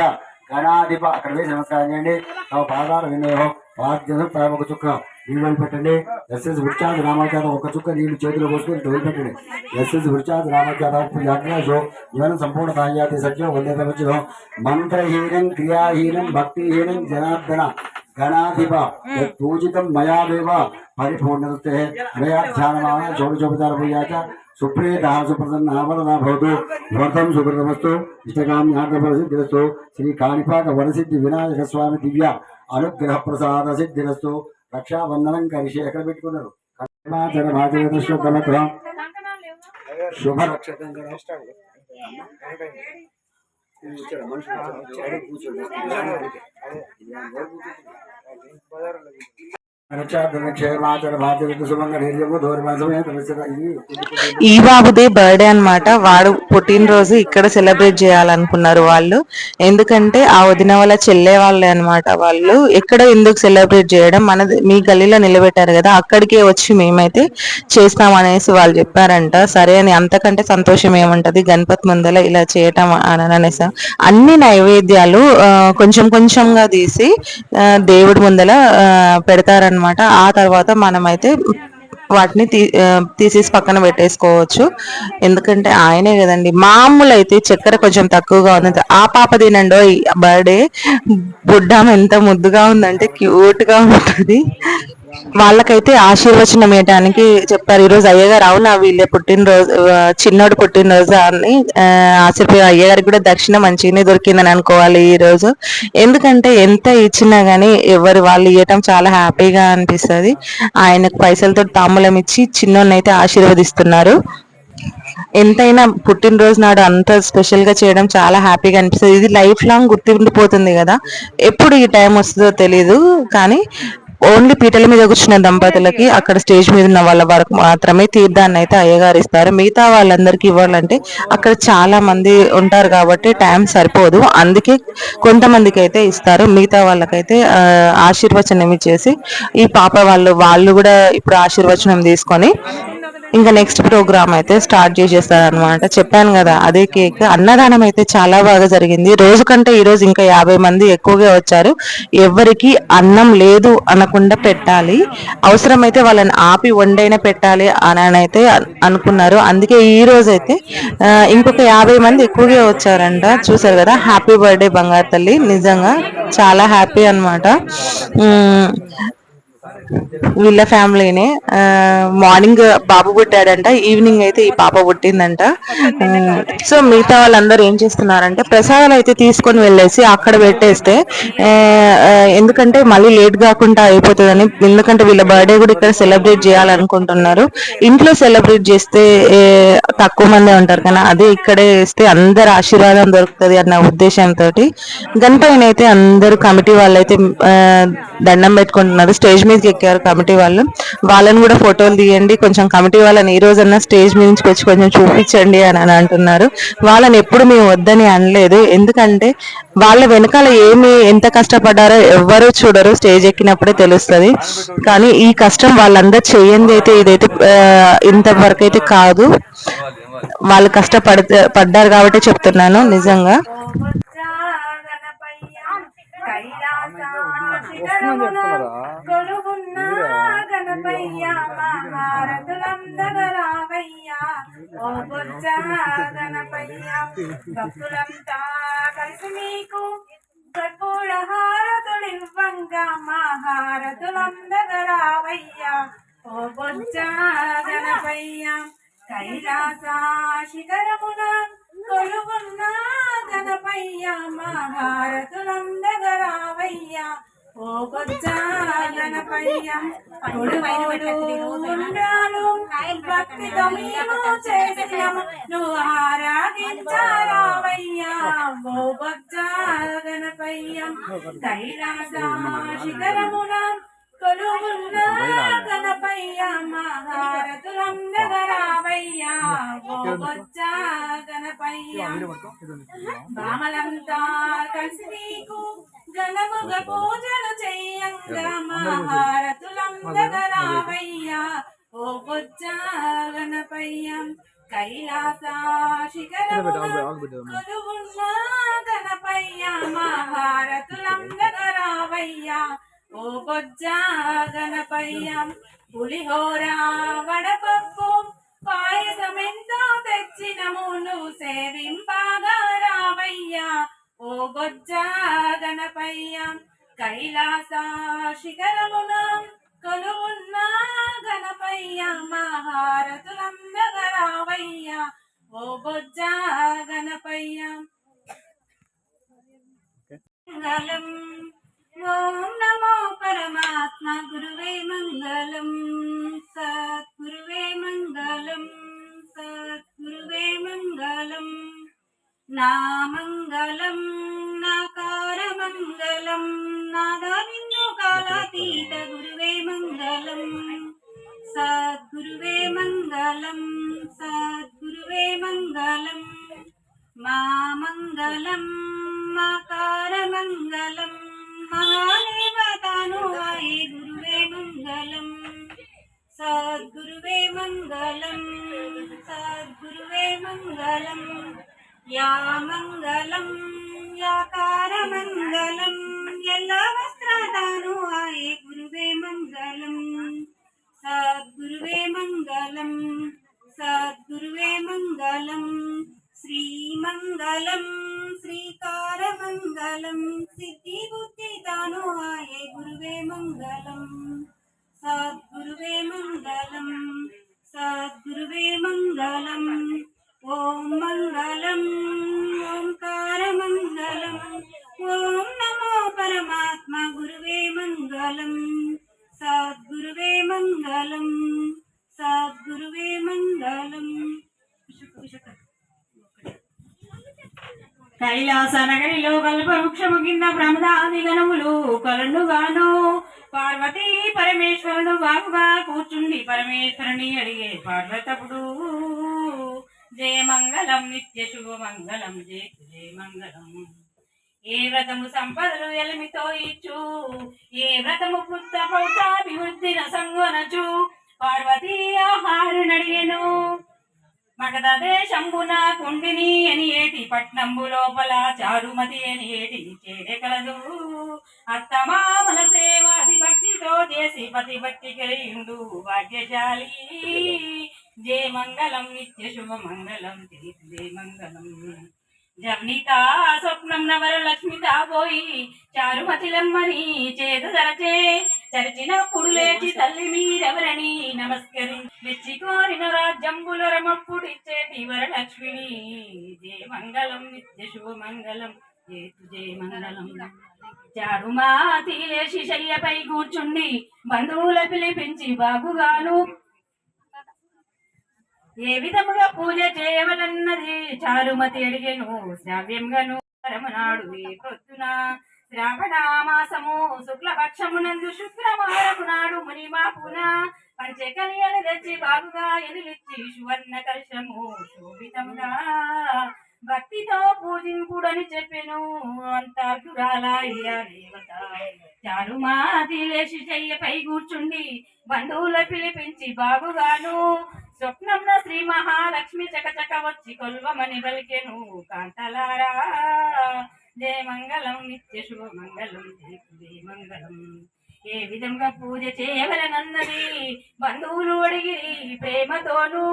గణాధిప అక్కడ వేసి నమస్కారం చేయండి. తమ పాదాలు వినయో పాద్యం ఒక చుక్క నీళ్ళు పెట్టండి. ఎస్ఎస్ వృక్షాది రామాచార ఒక చుక్క నీళ్లు చేతిలో పోసుకొని వదిలిపెట్టండి. ఎస్ఎస్ వృక్షాది రామాచార యాజ్ఞాశో జీవనం సంపూర్ణ తాయాతి సత్యం వందేదో మంత్రహీనం క్రియాహీనం భక్తిహీనం జనార్దన గణాధిప పూజితం మయా దేవ పరిపూర్ణతే మయా ధ్యానమాన చోడుచోపచార పూజాచ సుప్రీత సుప్రసన్న వరదా భవతు వ్రతం సుకృతమస్తు ఇష్టకామ్యార్థఫలసిద్ధిరస్తు శ్రీ కాణిపాక వరసిద్ధి వినాయక స్వామి దివ్య అనుగ్రహ ప్రసాద సిద్ధిరస్తు రక్షాబంధనం కరిషి ఎక్కడ పెట్టుకున్నారు శుభ రక్షకం ఈ బాబుదే బర్త్డే అన్నమాట. వాడు పుట్టినరోజు ఇక్కడ సెలబ్రేట్ చేయాలనుకున్నారు వాళ్ళు. ఎందుకంటే ఆ వదిన వాళ్ళ చెల్లె వాళ్ళే అనమాట. వాళ్ళు ఎక్కడ ఎందుకు సెలబ్రేట్ చేయడం, మీ గల్లీలో నిలబెట్టారు కదా అక్కడికే వచ్చి మేమైతే చేస్తామనేసి వాళ్ళు చెప్పారంట. సరే అని, అంతకంటే సంతోషం ఏముంటది గణపతి ముందర ఇలా చేయటం అని అనేసి అన్ని నైవేద్యాలు కొంచెం కొంచెంగా తీసి దేవుడి ముందర పెడతారన్నమాట. ఆ తర్వాత మనమైతే వాటిని తీసేసి పక్కన పెట్టేసుకోవచ్చు. ఎందుకంటే ఆయనే కదండి. మామూలు అయితే చక్కెర కొంచెం తక్కువగా ఉంది. ఆ పాప తినండో బర్త్డే బుడ్డామ ఎంత ముద్దుగా ఉందంటే క్యూట్ గా ఉంటుంది. వాళ్ళకైతే ఆశీర్వచనం ఇవ్వడానికి చెప్పారు ఈరోజు అయ్యగారు. అవునా వీళ్ళ పుట్టినరోజు, చిన్నోడు పుట్టినరోజు అని ఆశీర్వాద అయ్యగారికి కూడా దక్షిణ మంచిగానే దొరికిందని అనుకోవాలి ఈ రోజు. ఎందుకంటే ఎంత ఇచ్చినా గానీ ఎవరు వాళ్ళు ఇవ్వటం చాలా హ్యాపీగా అనిపిస్తుంది. ఆయనకు పైసలతో తాంబూలం ఇచ్చి చిన్నోన్నైతే ఆశీర్వదిస్తున్నారు. ఎంతైనా పుట్టినరోజు నాడు అంత స్పెషల్ గా చేయడం చాలా హ్యాపీగా అనిపిస్తుంది. ఇది లైఫ్ లాంగ్ గుర్తుండిపోతుంది కదా. ఎప్పుడు ఈ టైం వస్తుందో తెలీదు. కానీ ఓన్లీ పీటల మీద కూర్చున్న దంపతులకి, అక్కడ స్టేజ్ మీద ఉన్న వాళ్ళ వరకు మాత్రమే తీర్థాన్ని అయితే అయ్యగారు ఇస్తారు. మిగతా వాళ్ళందరికీ ఇవ్వాలంటే అక్కడ చాలా మంది ఉంటారు కాబట్టి టైం సరిపోదు. అందుకే కొంతమందికి అయితే ఇస్తారు. మిగతా వాళ్ళకైతే ఆశీర్వచనం ఇచ్చేసి ఈ పాప వాళ్ళు కూడా ఇప్పుడు ఆశీర్వచనం తీసుకొని ఇంకా నెక్స్ట్ ప్రోగ్రామ్ అయితే స్టార్ట్ చేసేస్తారు అనమాట. చెప్పాను కదా అదే కేక్. అన్నదానం అయితే చాలా బాగా జరిగింది. రోజు కంటే ఈ రోజు ఇంకా 50 మంది ఎక్కువగా వచ్చారు. ఎవరికి అన్నం లేదు అనకుండా పెట్టాలి, అవసరమైతే వాళ్ళని ఆపి వండైనా పెట్టాలి అని అయితే అనుకున్నారు. అందుకే ఈ రోజు అయితే ఇంకొక 50 మంది ఎక్కువగా వచ్చారంట. చూసారు కదా, హ్యాపీ బర్త్డే బంగారు తల్లి, నిజంగా చాలా హ్యాపీ అనమాట. వీళ్ళ ఫ్యామిలీనే. మార్నింగ్ బాబు పుట్టాడంట, ఈవినింగ్ అయితే ఈ పాప పుట్టిందంట. సో మిగతా వాళ్ళందరూ ఏం చేస్తున్నారంటే ప్రసాదాలు అయితే తీసుకొని వెళ్ళేసి అక్కడ పెట్టేస్తే, ఆ, ఎందుకంటే మళ్ళీ లేట్ కాకుండా అయిపోతుందని, ఎందుకంటే వీళ్ళ బర్త్డే కూడా ఇక్కడ సెలబ్రేట్ చేయాలనుకుంటున్నారు. ఇంట్లో సెలబ్రేట్ చేస్తే తక్కువ మంది ఉంటారు కానీ అదే ఇక్కడే వేస్తే అందరు ఆశీర్వాదం దొరుకుతుంది అన్న ఉద్దేశంతో గణపైన అయితే అందరూ కమిటీ వాళ్ళు అయితే దండం పెట్టుకుంటున్నారు. స్టేజ్ మీదకి ఎక్కారు కమిటీ వాళ్ళు. వాళ్ళని కూడా ఫోటోలు తీయండి, కొంచెం కమిటీ వాళ్ళని ఈ రోజన్నా స్టేజ్ మీద నుంచి వచ్చి కొంచెం చూపించండి అని అంటున్నారు. వాళ్ళని ఎప్పుడు మేము వద్దని అనలేదు, ఎందుకంటే వాళ్ళ వెనకాల ఎంత కష్టపడ్డారో ఎవ్వరూ చూడరు, స్టేజ్ ఎక్కినప్పుడే తెలుస్తుంది. కానీ ఈ కష్టం వాళ్ళందరూ చేయండి అయితే ఇదైతే ఇంతవరకు అయితే కాదు. వాళ్ళు పడ్డారు కాబట్టి చెప్తున్నాను నిజంగా. భక్తులంతా కలిసి నీకు కర్పూర హారతులివ్వంగా మా హారతులందగరావయ్యా. ఓ బొజ్జ గణపయ్య కైలాస శిఖరమున కొలువున్న గణపయ్య మా హారతులందగరావయ్యా. ఓ బొజ్జ గణపయ్య భక్తితో మేము చేసినము నువ్వు ఆరాధించారావయ్యా. ఓ బొజ్జ గణపయ్య కైలాస శిఖరమున కొలువున్న గణపయ్య మా హారతులందగరావయ్యా. ఓ బొజ్జ గణపయ్య బామలంతా కలిసి నీకు ఘనముగ పూజలు చెయ్యంగా మా హారతులందగరావయ్యా. ఓ బొజ్జ గణపయ్య కైలాస శిఖరమున కొలువున్న గణపయ్య మా హారతులందగరావయ్యా. ఓ బొజ్జ గణపయ్య పులిహోర వడపప్పు పాయసమెంతో తెచ్చినము నువ్వు సేవింపగా రావయ్యా. ఓ బొజ్జ గణపయ్య కైలాస శిఖరమున కొలువున్న గణపయ్య మా హారతులందగరావయ్యా. ఓ బొజ్జ గణపయ్య మంగళం. ఓం నమో పరమాత్మ గురువే మంగళం. సద్గురువే మంగళం. సద్గురువే మంగళం. నా మంగళం నాకార మంగళం నాదానిందు కాలాతీత గురువే మంగళం. సద్గురువే మంగళం. సద్గురువే మంగళం. మా మంగళం మాకార మంగళం మహాదేవతాను ఆయ గురువే మంగళం. సద్గురువే మంగళం. సద్గురువే మంగళం. యా మంగళం యాకార మంగళం ఎల్ల వస్త్రదాను ఆయ గురువే మంగళం. సద్గురువే మంగళం. సద్గురువే మంగళం. శ్రీమంగళం శ్రీకార మంగళం సిద్ధి బుద్ధి తాను ఆయ గురువే మంగళం. సద్గురువే మంగళం. సద్గురువే మంగళం. ఓం మంగళం ఓంకార మంగళం. ఓం నమో పరమాత్మ గురువే మంగళం. సద్గురువే మంగళం. సద్గురువే మంగళం. కైలాస నగరిలో కల్ప వృక్షము కింద ప్రమదాది గణములు కొలండుగాను పార్వతీ పరమేశ్వరుడు బాగుగా కూర్చుండి పరమేశ్వరుని అడిగే పార్వతపుడు. జయమంగళం నిత్య శుభమంగళం జయ జయమంగళం. ఏ వ్రతము సంపదలు ఎలమితో ఇచ్చు ఏ వ్రతము పుత్ర పౌతాభివృద్ధిన సంగొనచు పార్వతీ ఆహారునడిగెను. మగధ దేశంబున కుండిని అని ఏటి పట్నంబు లోపల చారుమతి అని ఏటి చేడే కలదు. అత్తమామల సేవాది భక్తితో చేసి పతి భక్తి కలిగిండు భాగ్యశాలి. జయ మంగళం నిత్య శుభ మంగళం జయ మంగళం. జవనిత స్వప్నం నవరలక్ష్మి తాపోయి చారుమతిలమ్మని చేదు దరచే చరిచినప్పుడు లేచి తల్లి మీరెవరని నమస్కరి మెచ్చి కోరిన రాజ్యంబుల రమప్పుడిచ్చేటి వరలక్ష్మిని. జయ మంగళం నిత్య శుభ మంగళం జయ మంగళం. చారుమాతి లేచి శయ్యపై కూర్చుండి బంధువుల పిలిపించి బాగుగాను ఏ విధముగా పూజ చేయవలన్నది చారుమతి అడిగెను. శ్రావ్యంగాను రమనాడు ఏ పొద్దున శ్రావణ మాసము శుక్లపక్షమునందు శుక్రవారము నాడు మునిమాపున పంచకన్యలు తెచ్చి బాగుగా ఎనిలిచ్చి సువర్ణ కలశము శోభితముగా భక్తితో పూజింపుడని చెప్పెను. అంతర్ధురాల దేవత చారుమాతి లేచి చెయ్యపై కూర్చుండి బంధువుల పిలిపించి బాగుగాను స్వప్నంలో శ్రీ మహాలక్ష్మి చకచక వచ్చి కొల్వమని పలికెను. కాంతలారా జయ మంగళం నిత్య శుభ మంగళం జయ మంగళం. ఏ విధంగా పూజ చేయవలనన్నది బంధువులు అడిగిరి ప్రేమతోను.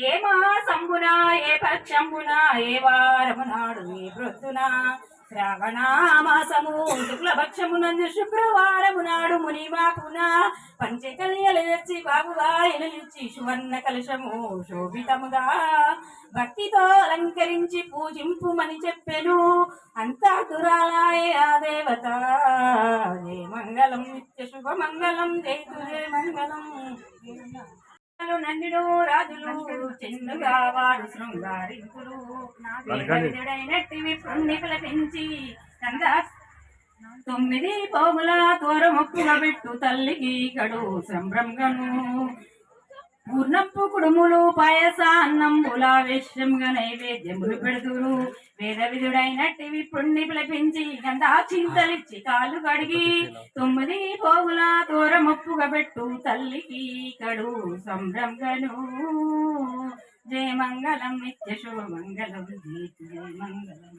ఏ మాసంబున ఏ పక్షంబున ఏ వారము నాడు ఏ ప్రొద్దున శ్రావణ మాసము శుక్లపక్షమునందు శుక్రవారము నాడు మునిమాపున పంచకన్యలు తెచ్చి బాబుగా ఎనిలిచ్చి సువర్ణ కలశము శోభితముగా భక్తితో అలంకరించి పూజింపుమని చెప్పెను. అంతా దురాలాయ ఆ దేవత. జయ మంగళం నిత్య శుభ మంగళం జయ మంగళం. నందిడు రాజులు చెన్నుగా వారు శృంగారింపులు విపుణ్ణి పిలిపించి 9 పోగుల తోర మొక్కుగా పెట్టు తల్లికి కడు సంభ్రంగను. పూర్ణప్పు కుడుములు పాయస అన్నంబుల వేష్యంగా నైవేద్యములు పెడుతురు. వేద విధుడైనట్టి విపుణ్ణి పిలిపించి గంధాక్షింతలిచ్చి కాళ్ళు కడిగి 9 పోగుల తోర మొప్పుగా పెట్టు తల్లికి కడు సంభ్రంగను. జయ మంగళం నిత్య శుభ మంగళం జయ మంగళం.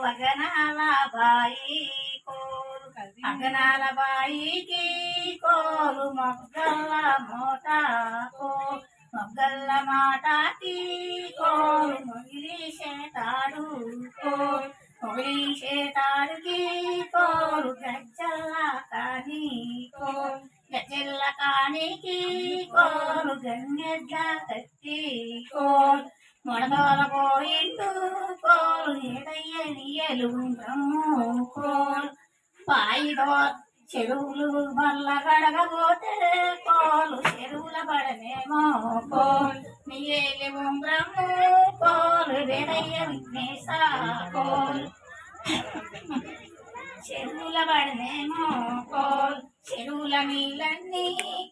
అగనాల బాయి కోలు అగనాల బాయికి కోలు మొగ్గల్ల మోట మొగ్గల్ల మాటకి కోలు మొగిలిసేటాడు మొగిలిసేటాడుకి కోలు గజ్జల్ల కాని గజ్జల్ల కానికి కోలు గంగెడ్ల కట్టి కోలు మొడదోల పోయిండు కోలు ఎడయ్యలు బ్రహ్ము కోలు పాయిదో చెరువులు బల్ల గడగపోతే కోలు చెరువుల పడనేమో కోలు నీయేలి బ్రహ్ము కోలు ఎడయ్య విఘ్నేశ కోలు చెరువుల పడనేమో కోలు చెరువుల నీళ్ళన్నీ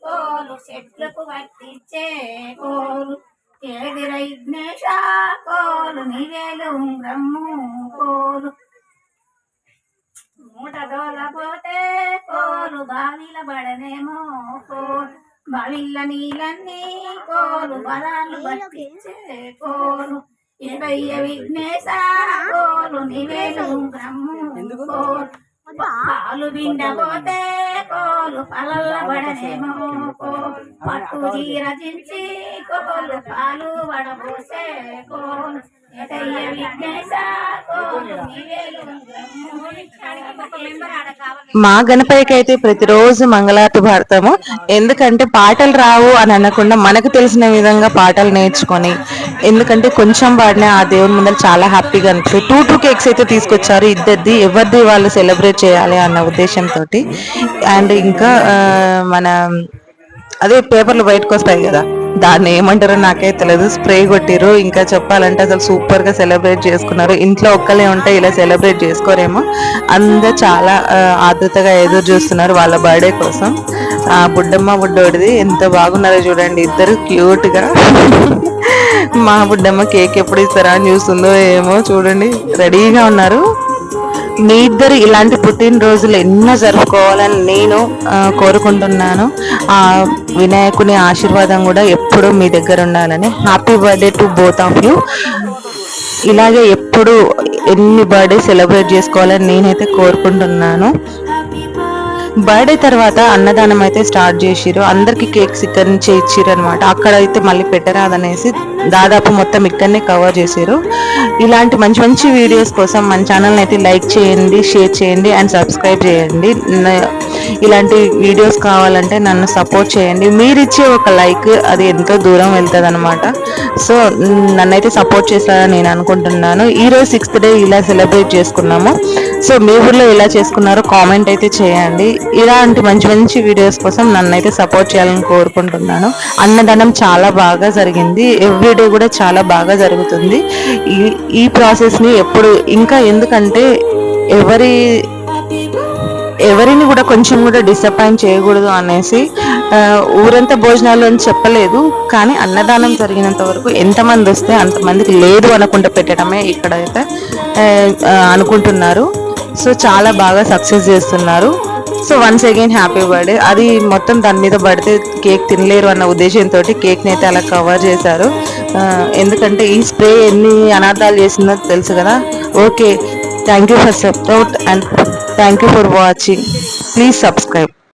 కోలు చెట్లకు పట్టించే కోలు ఎదిర విఘ్నేశ కోలు నీవేలు బ్రహ్ము కోలు మూట దోలపోతే కోలు బావిల పడనేమో కోలు బావిల నీళ్ళన్నీ కోలు బలాలు పట్టించే కోలు ఎదయ్య విఘ్నేశ కోలు నీవేలు బ్రహ్ము కోలు పాలు బిండపోతే కోలు పలల్ల పడనేమో కోలు పట్టు చీర చించి కోలు పాలు వడబోసే కోలు ఎదయ్య విఘ్నేశ కోలు నీవేలు మా గణపతికి అయితే ప్రతిరోజు మంగళారతి పాడతాము. ఎందుకంటే పాటలు రావు అని అనకుండా మనకు తెలిసిన విధంగా పాటలు నేర్చుకొని, ఎందుకంటే కొంచెం పాడినా ఆ దేవుని ముందర చాలా హ్యాపీగా అనిపిస్తుంది. 2 కేక్స్ అయితే తీసుకొచ్చారు, ఇద్దరిది ఎవరిది వాళ్ళు సెలబ్రేట్ చేయాలి అన్న ఉద్దేశంతో. అండ్ ఇంకా మన అదే పేపర్లు బయటకు వస్తాయి కదా, దాన్ని ఏమంటారో నాకైతే తెలియదు, స్ప్రే కొట్టిరు. ఇంకా చెప్పాలంటే అసలు సూపర్ గా సెలబ్రేట్ చేసుకున్నారు. ఇంట్లో ఒక్కలే ఉంటే ఇలా సెలబ్రేట్ చేసుకోరేమో, అందరూ చాలా ఆతృతగా ఎదురు చూస్తున్నారు వాళ్ళ బర్త్డే కోసం. ఆ బుడ్డమ్మ బుడ్డోడిది ఎంత బాగున్నారో చూడండి, ఇద్దరు క్యూట్ గా. మా బుడ్డమ్మ కేక్ ఎప్పుడు ఇస్తారా అని చూస్తుందో ఏమో, చూడండి రెడీగా ఉన్నారు. మీ ఇద్దరు ఇలాంటి పుట్టినరోజులు ఎన్నో జరుపుకోవాలని నేను కోరుకుంటున్నాను. ఆ వినాయకుని ఆశీర్వాదం కూడా ఎప్పుడూ మీ దగ్గర ఉండాలని. Happy birthday to both of you. ఇలాగే ఎప్పుడు ఎన్ని బర్త్డే సెలబ్రేట్ చేసుకోవాలని నేనైతే కోరుకుంటున్నాను. బర్త్డే తర్వాత అన్నదానం అయితే స్టార్ట్ చేసిరు. అందరికి కేక్స్ ఇక్కడ నుంచి ఇచ్చిర్రు అనమాట. అక్కడ అయితే మళ్ళీ పెట్టరాదనేసి దాదాపు మొత్తం ఇక్కడనే కవర్ చేసారు. ఇలాంటి మంచి మంచి వీడియోస్ కోసం మన ఛానల్ని అయితే లైక్ చేయండి, షేర్ చేయండి అండ్ సబ్స్క్రైబ్ చేయండి. ఇలాంటి వీడియోస్ కావాలంటే నన్ను సపోర్ట్ చేయండి. మీరు ఇచ్చే ఒక లైక్ అది ఎంతో దూరం వెళ్తుంది అనమాట. సో నన్నైతే సపోర్ట్ చేస్తారని నేను అనుకుంటున్నాను. ఈరోజు 6th డే ఇలా సెలబ్రేట్ చేసుకున్నాము. సో మీ ఊర్లో ఎలా చేసుకున్నారో కామెంట్ అయితే చేయండి. ఇలాంటి మంచి మంచి వీడియోస్ కోసం నన్నైతే సపోర్ట్ చేయాలని కోరుకుంటున్నాను. అన్నదానం చాలా బాగా జరిగింది. ఎవ్రీడే కూడా చాలా బాగా జరుగుతుంది. ఈ ప్రాసెస్ని ఎప్పుడు ఇంకా ఎందుకంటే ఎవరిని కూడా కొంచెం కూడా డిసప్పాయింట్ చేయకూడదు అనేసి ఊరంతా భోజనాలు అని చెప్పలేదు. కానీ అన్నదానం జరిగినంత వరకు ఎంతమంది వస్తే అంతమందికి లేదు అనుకుంటూ పెట్టడమే ఇక్కడైతే అనుకుంటున్నారు. సో చాలా బాగా సక్సెస్ చేస్తున్నారు. So once again happy birthday. అది మొత్తం దాని మీద పడితే కేక్ తినలేరు అన్న ఉద్దేశంతో కేక్ని అయితే అలా కవర్ చేశారు. ఎందుకంటే ఈ స్ప్రే ఎన్ని అనార్థాలు చేసిందో తెలుసు కదా. Okay, thank you for support and thank you for watching. Please subscribe.